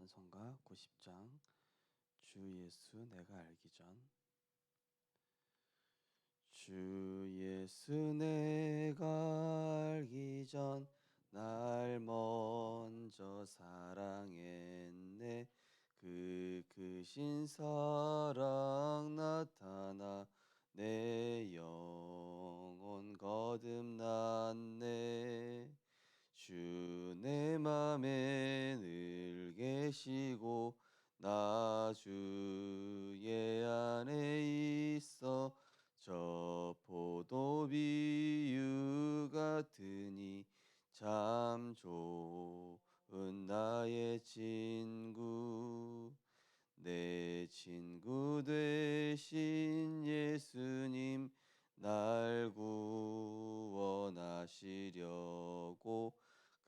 찬송가 90장 주 예수 내가 알기 전. 주 예수 내가 알기 전 날 먼저 사랑했네. 그 크신 사랑 나타나 내 영혼 거듭났네. 주 내 맘에 늘 계시고 나 주의 안에 있어 저 포도 비유 같으니 참 좋은 나의 친구. 내 친구 되신 예수님 날 구원하시려고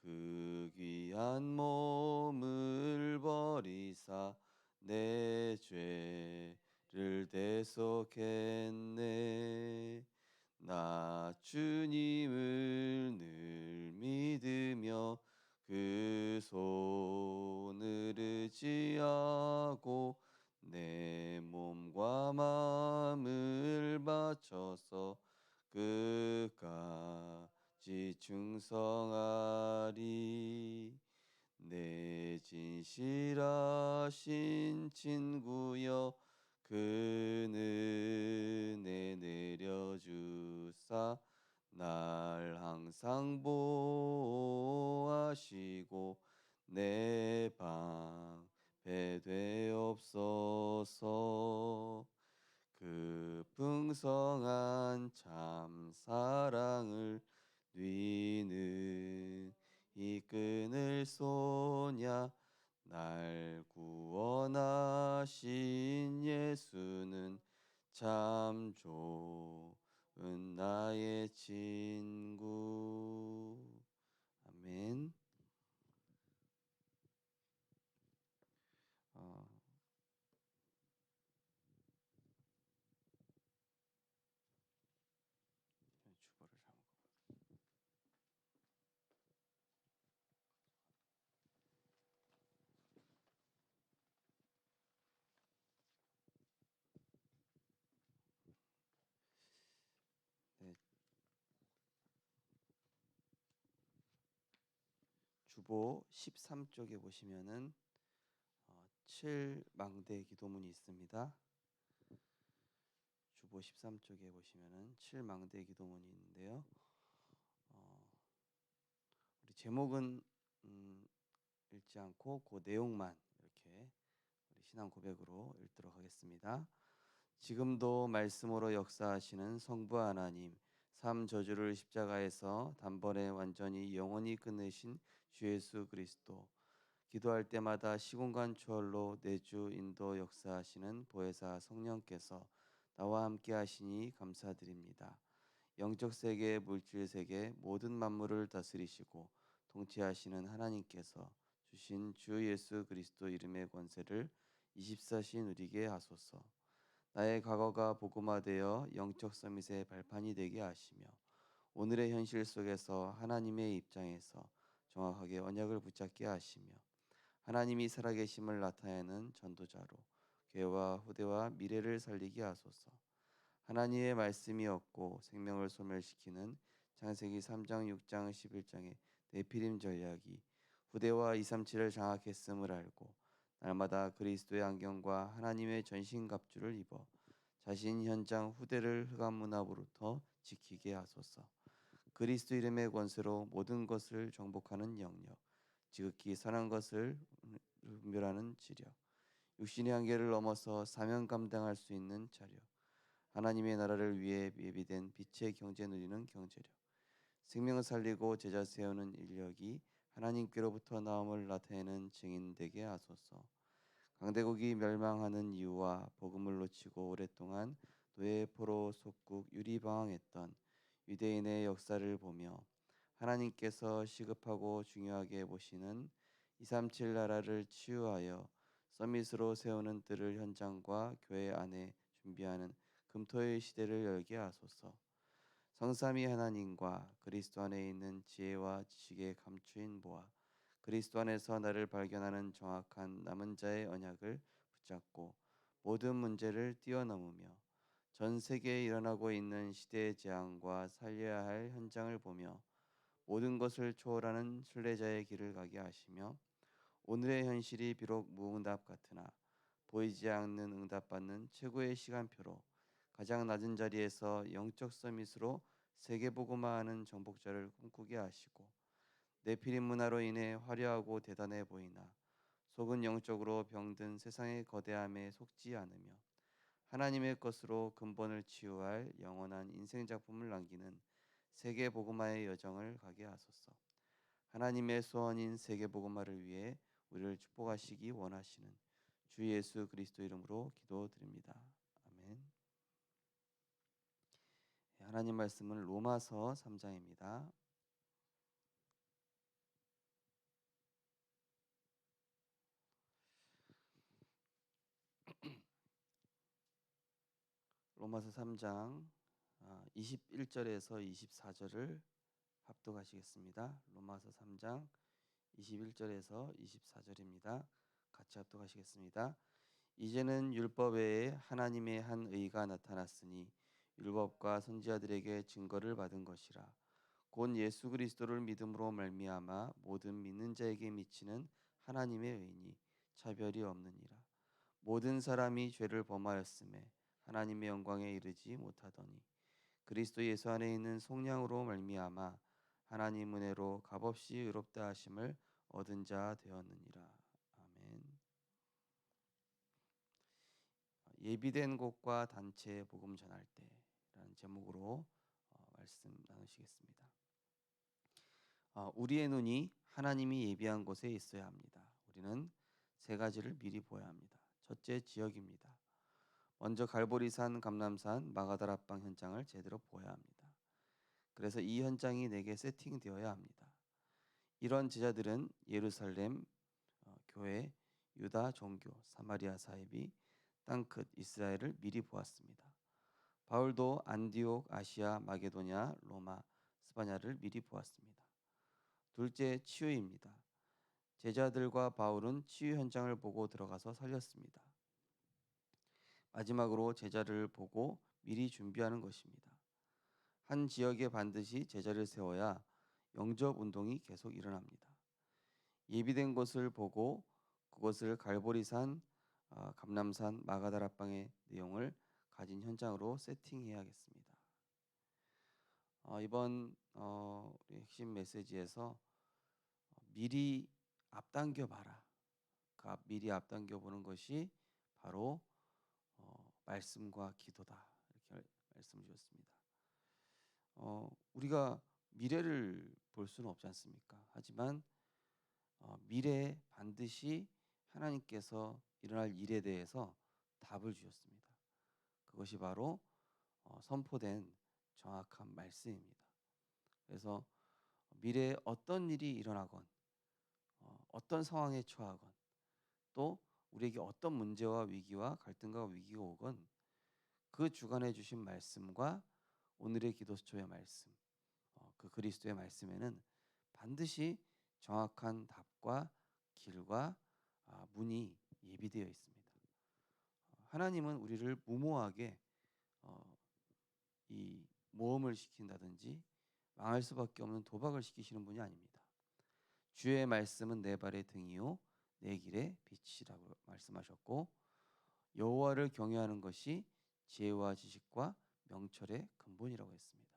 그 귀한 몸을 버리사 내 죄를 대속했네. 나 주님을 늘 믿으며 그 손을 의지하고 내 몸과 마음을 바쳐서 끝까지 충성하리. 내 진실하신 친구여 그 은혜 내려주사 날 항상 보호하시고 내 방패 되옵소서. 그 풍성한 참 사랑을 누이는 이 끈을 쏘냐. 날 구원하신 예수는 참 좋은 나의 친구. 아멘. 주보를 잘못. 네, 주보 13쪽에 보시면은 7망대 기도문이 있습니다. 주보 13쪽에 보시면은 7망대 기도문이 있는데요. 우리 제목은 읽지 않고 그 내용만 이렇게 우리 신앙 고백으로 읽도록 하겠습니다. 지금도 말씀으로 역사하시는 성부 하나님, 삶 저주를 십자가에서 단번에 완전히 영원히 끝내신 주 예수 그리스도, 기도할 때마다 시공간 초월로 내주 인도 역사하시는 보혜사 성령께서 나와 함께 하시니 감사드립니다. 영적 세계, 물질 세계 모든 만물을 다스리시고 통치하시는 하나님께서 주신 주 예수 그리스도 이름의 권세를 24시 누리게 하소서. 나의 과거가 복음화되어 영적 서밋의 발판이 되게 하시며 오늘의 현실 속에서 하나님의 입장에서 정확하게 언약을 붙잡게 하시며 하나님이 살아계심을 나타내는 전도자로 교회와 후대와 미래를 살리게 하소서. 하나님의 말씀이 없고 생명을 소멸시키는 창세기 3장, 6장, 11장의 네피림 전략이 후대와 237을 장악했음을 알고 날마다 그리스도의 안경과 하나님의 전신갑주를 입어 자신 현장 후대를 흑암 문화로부터 지키게 하소서. 그리스도 이름의 권세로 모든 것을 정복하는 영역, 지극히 선한 것을 분별하는 지력, 육신의 한계를 넘어서 사명 감당할 수 있는 자력, 하나님의 나라를 위해 예비된 빛의 경제 누리는 경제력, 생명을 살리고 제자 세우는 인력이 하나님께로부터 나옴을 나타내는 증인 되게 하소서. 강대국이 멸망하는 이유와 복음을 놓치고 오랫동안 노예포로 속국 유리방황했던 유대인의 역사를 보며 하나님께서 시급하고 중요하게 보시는 237 나라를 치유하여 서밋으로 세우는 뜰을 현장과 교회 안에 준비하는 금토의 시대를 열게 하소서. 성삼위 하나님과 그리스도 안에 있는 지혜와 지식의 감추인 보아 그리스도 안에서 나를 발견하는 정확한 남은 자의 언약을 붙잡고 모든 문제를 뛰어넘으며 전 세계에 일어나고 있는 시대의 재앙과 살려야 할 현장을 보며 모든 것을 초월하는 순례자의 길을 가게 하시며 오늘의 현실이 비록 무응답 같으나 보이지 않는 응답받는 최고의 시간표로 가장 낮은 자리에서 영적 서밋으로 세계복음화하는 정복자를 꿈꾸게 하시고 네피림 문화로 인해 화려하고 대단해 보이나 속은 영적으로 병든 세상의 거대함에 속지 않으며 하나님의 것으로 근본을 치유할 영원한 인생 작품을 남기는 세계 복음화의 여정을 가게 하소서. 하나님의 소원인 세계 복음화를 위해 우리를 축복하시기 원하시는 주 예수 그리스도 이름으로 기도드립니다. 아멘. 하나님 말씀은 로마서 3장입니다. 로마서 3장 21절에서 24절을 합독하시겠습니다. 로마서 3장 21절에서 24절입니다. 같이 합독하시겠습니다. 이제는 율법 외에 하나님의 한 의가 나타났으니 율법과 선지자들에게 증거를 받은 것이라. 곧 예수 그리스도를 믿음으로 말미암아 모든 믿는 자에게 미치는 하나님의 의니 차별이 없느니라. 모든 사람이 죄를 범하였음에 하나님의 영광에 이르지 못하더니 그리스도 예수 안에 있는 속량으로 말미암아 하나님 은혜로 값없이 의롭다 하심을 얻은 자 되었느니라. 아멘. 예비된 곳과 단체에 복음 전할 때라는 제목으로 말씀 나누시겠습니다. 우리의 눈이 하나님이 예비한 곳에 있어야 합니다. 우리는 세 가지를 미리 보아야 합니다. 첫째, 지역입니다. 먼저 갈보리산, 감람산, 마가다락방 현장을 제대로 보아야 합니다. 그래서 이 현장이 내게 세팅되어야 합니다. 이런 제자들은 예루살렘 교회, 유다 종교, 사마리아 사이비, 땅끝 이스라엘을 미리 보았습니다. 바울도 안디옥, 아시아, 마게도냐, 로마, 스바냐를 미리 보았습니다. 둘째, 치유입니다. 제자들과 바울은 치유 현장을 보고 들어가서 살렸습니다. 마지막으로 제자를 보고 미리 준비하는 것입니다. 한 지역에 반드시 제자를 세워야 영접 운동이 계속 일어납니다. 예비된 곳을 보고 그것을 갈보리산, 감람산, 마가다락방의 내용을 가진 현장으로 세팅해야겠습니다. 이번 우리 핵심 메시지에서 미리 앞당겨 봐라. 미리 앞당겨 보는 것이 바로 말씀과 기도다. 이렇게 말씀 주셨습니다. 우리가 미래를 볼 수는 없지 않습니까? 하지만 미래에 반드시 하나님께서 일어날 일에 대해서 답을 주셨습니다. 그것이 바로 선포된 정확한 말씀입니다. 그래서 미래에 어떤 일이 일어나건 어떤 상황에 처하건 또 우리에게 어떤 문제와 위기와 갈등과 위기가 오건 그 주간에 주신 말씀과 오늘의 기도수초의 말씀, 그 그리스도의 말씀에는 반드시 정확한 답과 길과 문이 예비되어 있습니다. 하나님은 우리를 무모하게 이 모험을 시킨다든지 망할 수밖에 없는 도박을 시키시는 분이 아닙니다. 주의 말씀은 내 발의 등이요 내 길의 빛이라고 말씀하셨고 여호와를 경외하는 것이 지혜와 지식과 명철의 근본이라고 했습니다.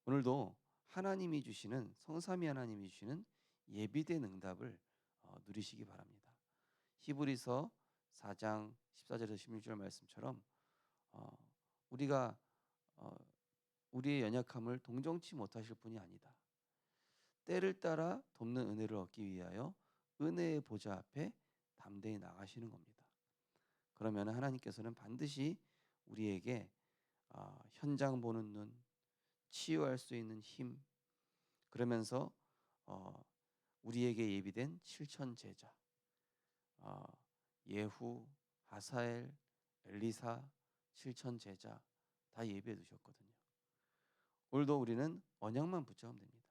오늘도 하나님이 주시는 성삼위 하나님이 주시는 예비된 응답을 누리시기 바랍니다. 히브리서 4장 14절에서 16절 말씀처럼 우리가 우리의 연약함을 동정치 못하실 분이 아니다. 때를 따라 돕는 은혜를 얻기 위하여 은혜의 보좌 앞에 담대히 나가시는 겁니다. 그러면 하나님께서는 반드시 우리에게 현장 보는 눈, 치유할 수 있는 힘, 그러면서 우리에게 예비된 7천 제자, 예후, 하사엘, 엘리사, 7천 제자 다 예비해 두셨거든요. 오늘도 우리는 언약만 붙잡으면 됩니다.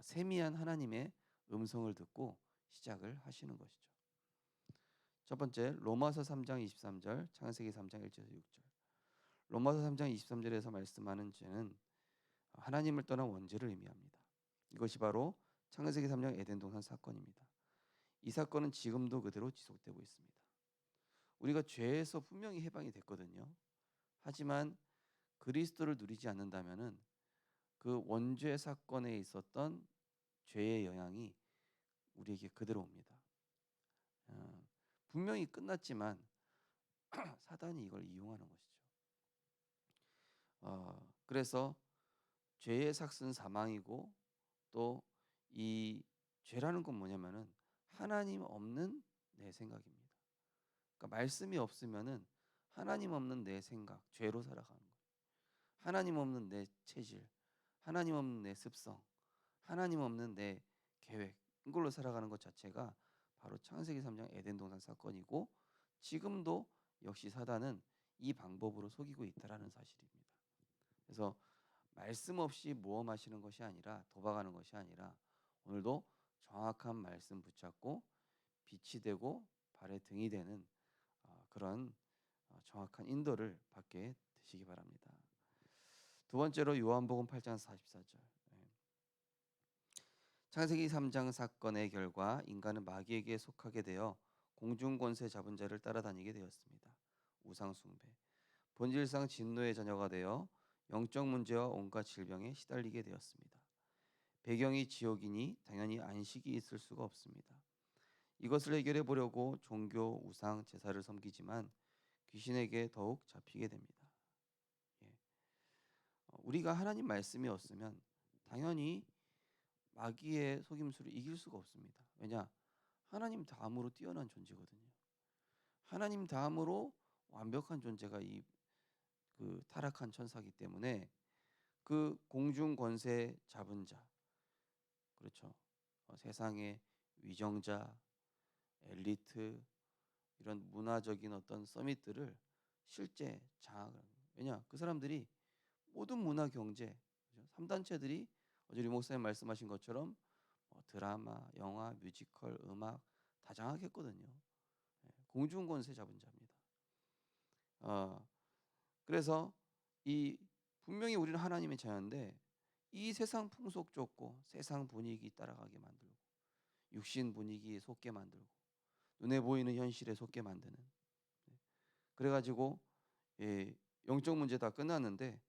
세미한 하나님의 음성을 듣고 시작을 하시는 것이죠. 첫 번째, 로마서 3장 23절, 창세기 3장 1절에서 6절. 로마서 3장 23절에서 말씀하는 죄는 하나님을 떠난 원죄를 의미합니다. 이것이 바로 창세기 3장 에덴 동산 사건입니다. 이 사건은 지금도 그대로 지속되고 있습니다. 우리가 죄에서 분명히 해방이 됐거든요. 하지만 그리스도를 누리지 않는다면은 그 원죄 사건에 있었던 죄의 영향이 우리에게 그대로 옵니다. 분명히 끝났지만 사단이 이걸 이용하는 것이죠. 그래서 죄의 삭은 사망이고 또 이 죄라는 건 뭐냐면은 하나님 없는 내 생각입니다. 그러니까 말씀이 없으면은 하나님 없는 내 생각, 죄로 살아가는 거예요. 하나님 없는 내 체질, 하나님 없는 내 습성, 하나님 없는 내 계획, 이걸로 살아가는 것 자체가 바로 창세기 3장 에덴 동산 사건이고 지금도 역시 사단은 이 방법으로 속이고 있다라는 사실입니다. 그래서 말씀 없이 모험하시는 것이 아니라 도박하는 것이 아니라 오늘도 정확한 말씀 붙잡고 빛이 되고 발의 등이 되는 그런 정확한 인도를 받게 되시기 바랍니다. 두 번째로 요한복음 8장 44절. 창세기 3장 사건의 결과 인간은 마귀에게 속하게 되어 공중 권세 잡은 자를 따라다니게 되었습니다. 우상 숭배, 본질상 진노의 자녀가 되어 영적 문제와 온갖 질병에 시달리게 되었습니다. 배경이 지옥이니 당연히 안식이 있을 수가 없습니다. 이것을 해결해 보려고 종교, 우상, 제사를 섬기지만 귀신에게 더욱 잡히게 됩니다. 우리가 하나님 말씀이 없으면 당연히 마귀의 속임수를 이길 수가 없습니다. 왜냐? 하나님 다음으로 뛰어난 존재거든요. 하나님 다음으로 완벽한 존재가 그 타락한 천사이기 때문에 그 공중 권세 잡은 자, 그렇죠. 세상의 위정자, 엘리트 이런 문화적인 어떤 서밋들을 실제 장악을 합니다. 왜냐? 그 사람들이 모든 문화 경제, 3단체들이 어제 리 목사님 말씀하신 것처럼 드라마, 영화, 뮤지컬, 음악 다 장악했거든요. 공중 권세 잡은 자입니다. 그래서 이 분명히 우리는 하나님의 자녀인데 이 세상 풍속 쫓고 세상 분위기 따라가게 만들고 육신 분위기에 속게 만들고 눈에 보이는 현실에 속게 만드는 그래가지고 영적 문제 다 끝났는데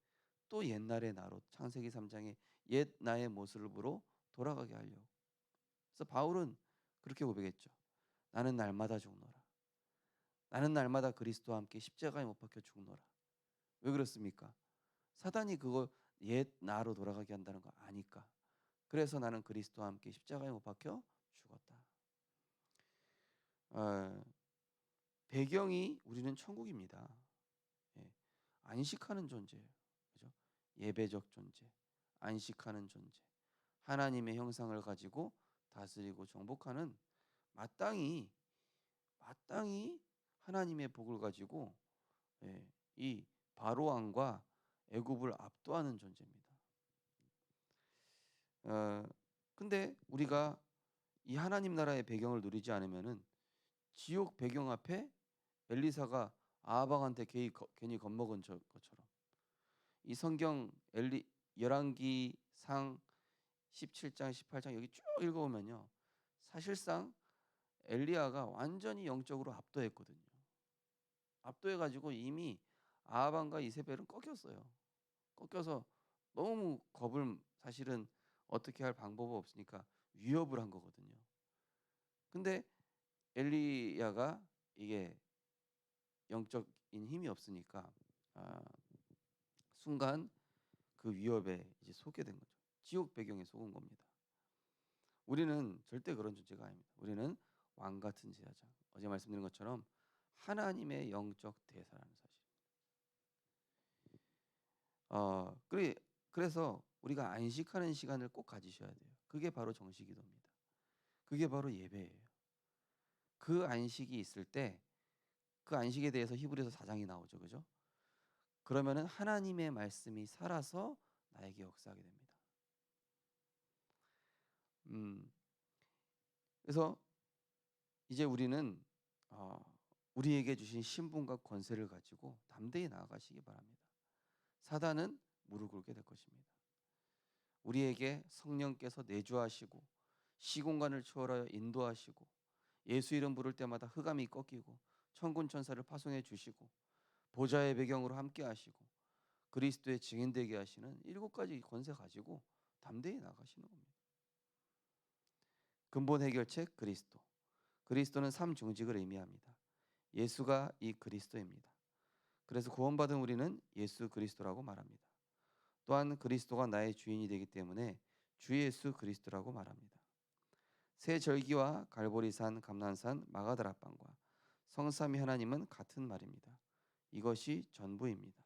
또 옛날의 나로 창세기 3장의 옛 나의 모습으로 돌아가게 하려고. 그래서 바울은 그렇게 고백했죠. 나는 날마다 죽노라. 나는 날마다 그리스도와 함께 십자가에 못 박혀 죽노라. 왜 그렇습니까? 사단이 그거 옛 나로 돌아가게 한다는 거 아니까. 그래서 나는 그리스도와 함께 십자가에 못 박혀 죽었다. 배경이 우리는 천국입니다. 안식하는 존재예요. 그죠? 예배적 존재, 안식하는 존재, 하나님의 형상을 가지고 다스리고 정복하는 마땅히 하나님의 복을 가지고 이 바로 왕과 애굽을 압도하는 존재입니다. 근데 우리가 이 하나님 나라의 배경을 누리지 않으면은 지옥 배경 앞에 엘리사가 아합왕한테 괜히 겁먹은 것처럼 이 성경 열왕기상 17장 18장 여기 쭉 읽어보면요 사실상 엘리야가 완전히 영적으로 압도했거든요. 압도해가지고 이미 아합왕과 이세벨은 꺾였어요. 꺾여서 너무 겁을 사실은 어떻게 할 방법이 없으니까 위협을 한 거거든요. 근데 엘리야가 이게 영적인 힘이 없으니까 순간 그 위협에 이제 속게 된 거죠. 지옥 배경에 속은 겁니다. 우리는 절대 그런 존재가 아닙니다. 우리는 왕 같은 제사장. 어제 말씀드린 것처럼 하나님의 영적 대사라는 사실. 그래서 우리가 안식하는 시간을 꼭 가지셔야 돼요. 그게 바로 정식기도입니다. 그게 바로 예배예요. 그 안식이 있을 때 그 안식에 대해서 히브리서 4장이 나오죠. 그죠? 그러면은 하나님의 말씀이 살아서 나에게 역사하게 됩니다. 그래서 이제 우리는 우리에게 주신 신분과 권세를 가지고 담대히 나아가시기 바랍니다. 사단은 무릎 꿇게 될 것입니다. 우리에게 성령께서 내주하시고 시공간을 초월하여 인도하시고 예수 이름 부를 때마다 흑암이 꺾이고 천군 천사를 파송해 주시고 보좌의 배경으로 함께 하시고 그리스도의 증인 되게 하시는 7가지 권세 가지고 담대히 나가시는 겁니다. 근본 해결책 그리스도. 그리스도는 삼중직을 의미합니다. 예수가 이 그리스도입니다. 그래서 구원받은 우리는 예수 그리스도라고 말합니다. 또한 그리스도가 나의 주인이 되기 때문에 주 예수 그리스도라고 말합니다. 새 절기와 갈보리산, 감난산, 마가다락방과 성삼위 하나님은 같은 말입니다. 이것이 전부입니다.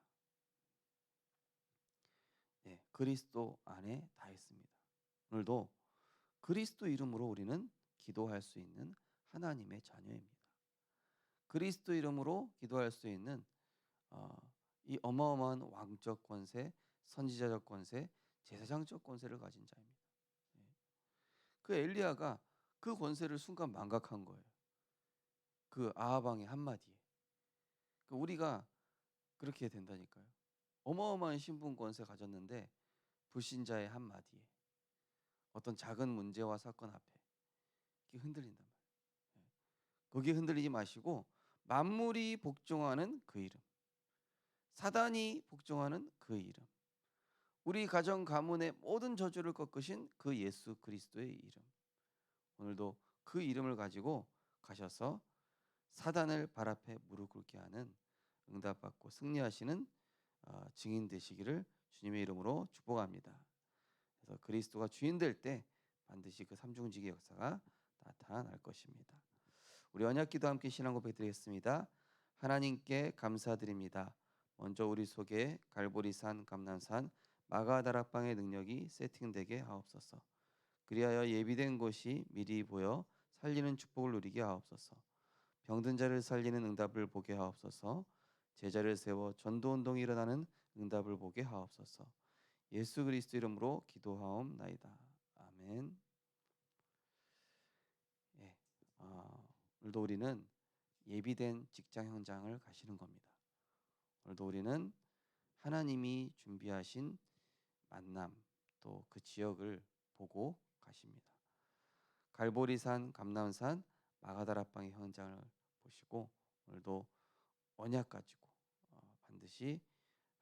네, 그리스도 안에 다 있습니다. 오늘도 그리스도 이름으로 우리는 기도할 수 있는 하나님의 자녀입니다. 그리스도 이름으로 기도할 수 있는 이 어마어마한 왕적 권세, 선지자적 권세, 제사장적 권세를 가진 자입니다. 그 엘리야가 그 권세를 순간 망각한 거예요. 그 아합 왕의 한마디에. 우리가 그렇게 된다니까요. 어마어마한 신분 권세 가졌는데 불신자의 한마디에 어떤 작은 문제와 사건 앞에 흔들린단 말이에요. 거기에 흔들리지 마시고 만물이 복종하는 그 이름, 사단이 복종하는 그 이름, 우리 가정 가문의 모든 저주를 꺾으신 그 예수 그리스도의 이름, 오늘도 그 이름을 가지고 가셔서 사단을 발 앞에 무릎 꿇게 하는 응답받고 승리하시는 증인 되시기를 주님의 이름으로 축복합니다. 그래서 그리스도가 주인 될 때 반드시 그 삼중직의 역사가 나타날 것입니다. 우리 언약기도 함께 신앙 고백드리겠습니다. 하나님께 감사드립니다. 먼저 우리 속에 갈보리산, 감난산, 마가다락방의 능력이 세팅되게 하옵소서. 그리하여 예비된 곳이 미리 보여 살리는 축복을 누리게 하옵소서. 병든 자를 살리는 응답을 보게 하옵소서. 제자를 세워 전도운동이 일어나는 응답을 보게 하옵소서. 예수 그리스도 이름으로 기도하옵나이다. 아멘. 예, 오늘도 우리는 예비된 직장 현장을 가시는 겁니다. 오늘도 우리는 하나님이 준비하신 만남 또 그 지역을 보고 가십니다. 갈보리산, 감람산, 마가다락방의 현장을 보시고 오늘도 언약 가지고 반드시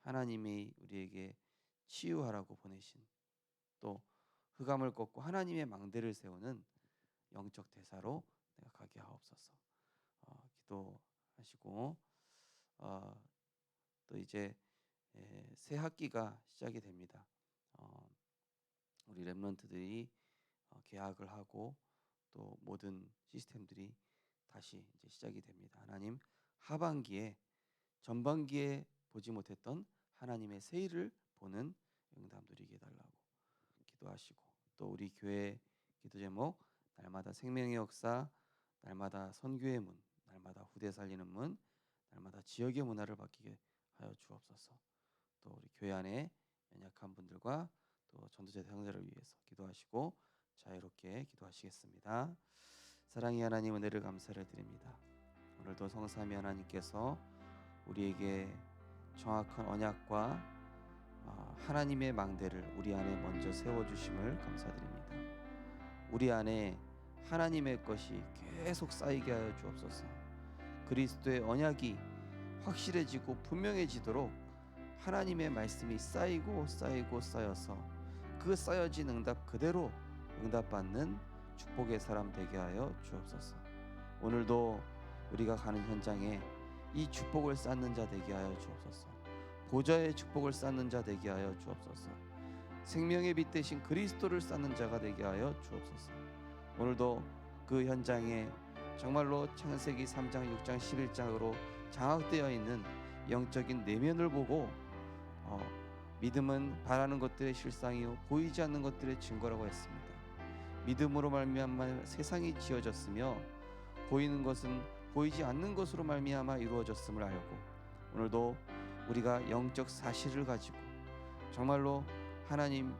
하나님이 우리에게 치유하라고 보내신 또 흑암을 꺾고 하나님의 망대를 세우는 영적 대사로 내가 가게 하옵소서. 기도하시고 또 이제 새 학기가 시작이 됩니다. 우리 렘넌트들이 계약을 하고 또 모든 시스템들이 다시 이제 시작이 됩니다. 하나님 하반기에 전반기에 보지 못했던 하나님의 새 일을 보는 응답 누리게 해달라고 기도하시고 또 우리 교회 기도 제목 날마다 생명의 역사, 날마다 선교의 문, 날마다 후대 살리는 문, 날마다 지역의 문화를 바뀌게 하여 주옵소서. 또 우리 교회 안에 연약한 분들과 또 전도제 대상자를 위해서 기도하시고 자유롭게 기도하시겠습니다. 사랑의 하나님 은혜를 감사를 드립니다. 오늘도 성삼위 하나님께서 우리에게 정확한 언약과 하나님의 망대를 우리 안에 먼저 세워주심을 감사드립니다. 우리 안에 하나님의 것이 계속 쌓이게 하여 주옵소서. 그리스도의 언약이 확실해지고 분명해지도록 하나님의 말씀이 쌓이고 쌓여서 그 쌓여진 응답 그대로 응답받는 축복의 사람 되게 하여 주옵소서. 오늘도 우리가 가는 현장에 이 축복을 쌓는 자 되게 하여 주옵소서. 보좌의 축복을 쌓는 자 되게 하여 주옵소서. 생명의 빛 대신 그리스도를 쌓는 자가 되게 하여 주옵소서. 오늘도 그 현장에 정말로 창세기 3장, 6장, 11장으로 장악되어 있는 영적인 내면을 보고 믿음은 바라는 것들의 실상이요 보이지 않는 것들의 증거라고 했습니다. 믿음으로 말미암아 세상이 지어졌으며 보이는 것은 보이지 않는 것으로 말미암아 이루어졌음을 알고 오늘도 우리가 영적 사실을 가지고 정말로 하나님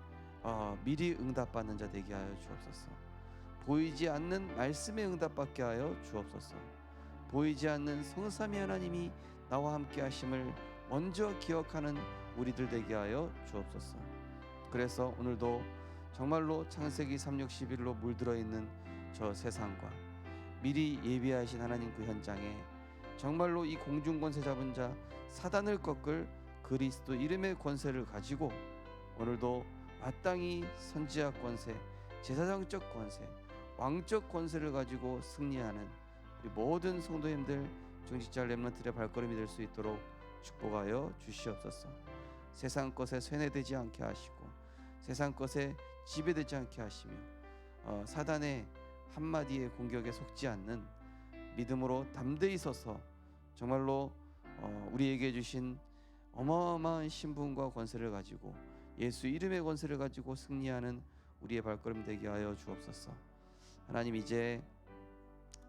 미리 응답받는 자 되게 하여 주옵소서. 보이지 않는 말씀의 응답받게 하여 주옵소서. 보이지 않는 성삼위 하나님이 나와 함께 하심을 먼저 기억하는 우리들 되게 하여 주옵소서. 그래서 오늘도 정말로 창세기 3:61로 물들어 있는 저 세상과 미리 예비하신 하나님 그 현장에 정말로 이 공중 권세 잡은 자 사단을 꺾을 그리스도 이름의 권세를 가지고 오늘도 마땅히 선지학 권세, 제사장적 권세, 왕적 권세를 가지고 승리하는 우리 모든 성도님들 중직자 렘넌트의 발걸음이 될 수 있도록 축복하여 주시옵소서. 세상 것에 쇠뇌되지 않게 하시고 세상 것에 지배되지 않게 하시며 사단의 한마디의 공격에 속지 않는 믿음으로 담대히 서서 정말로 우리에게 주신 어마어마한 신분과 권세를 가지고 예수 이름의 권세를 가지고 승리하는 우리의 발걸음 되게 하여 주옵소서. 하나님, 이제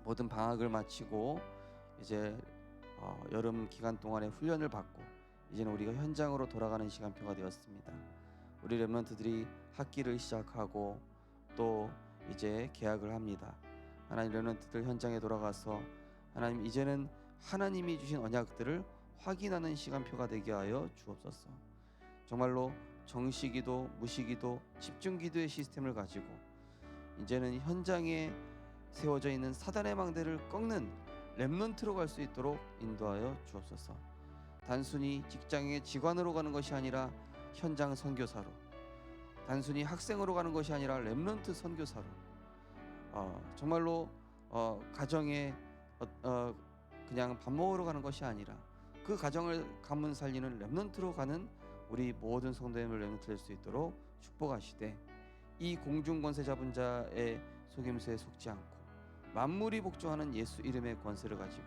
모든 방학을 마치고 이제 여름 기간 동안의 훈련을 받고 이제는 우리가 현장으로 돌아가는 시간표가 되었습니다. 우리 렘넌트들이 학기를 시작하고 또 이제 개학을 합니다. 하나님, 렘넌트들 현장에 돌아가서 하나님, 이제는 하나님이 주신 언약들을 확인하는 시간표가 되게 하여 주옵소서. 정말로 정시기도, 무시기도, 집중기도의 시스템을 가지고 이제는 현장에 세워져 있는 사단의 망대를 꺾는 렘넌트로 갈 수 있도록 인도하여 주옵소서. 단순히 직장의 직원으로 가는 것이 아니라 현장 선교사로, 단순히 학생으로 가는 것이 아니라 렘넌트 선교사로, 정말로 가정에 그냥 밥 먹으러 가는 것이 아니라 그 가정을 가문 살리는 렘넌트로 가는 우리 모든 성도님을 렘넌트 될 수 있도록 축복하시되, 이 공중 권세 잡은 자의 속임수에 속지 않고 만물이 복종하는 예수 이름의 권세를 가지고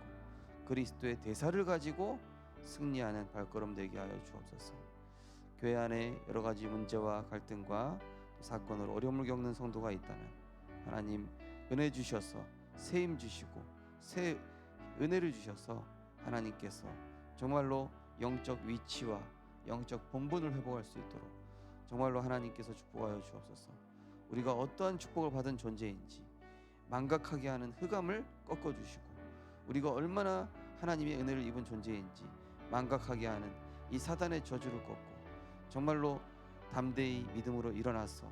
그리스도의 대사를 가지고 승리하는 발걸음 되게 하여 주옵소서. 교회 안에 여러 가지 문제와 갈등과 사건으로 어려움을 겪는 성도가 있다면 하나님 은혜 주셔서 세임 주시고 새 은혜를 주셔서 하나님께서 정말로 영적 위치와 영적 본분을 회복할 수 있도록 정말로 하나님께서 축복하여 주옵소서. 우리가 어떠한 축복을 받은 존재인지 망각하게 하는 흑암을 꺾어주시고, 우리가 얼마나 하나님의 은혜를 입은 존재인지 망각하게 하는 이 사단의 저주를 꺾고 정말로 담대히 믿음으로 일어나서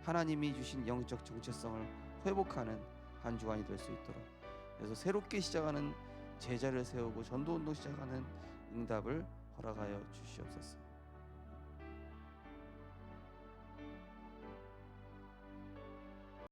하나님이 주신 영적 정체성을 회복하는 한 주간이 될 수 있도록, 그래서 새롭게 시작하는 제자를 세우고 전도운동 시작하는 응답을 허락하여 주시옵소서.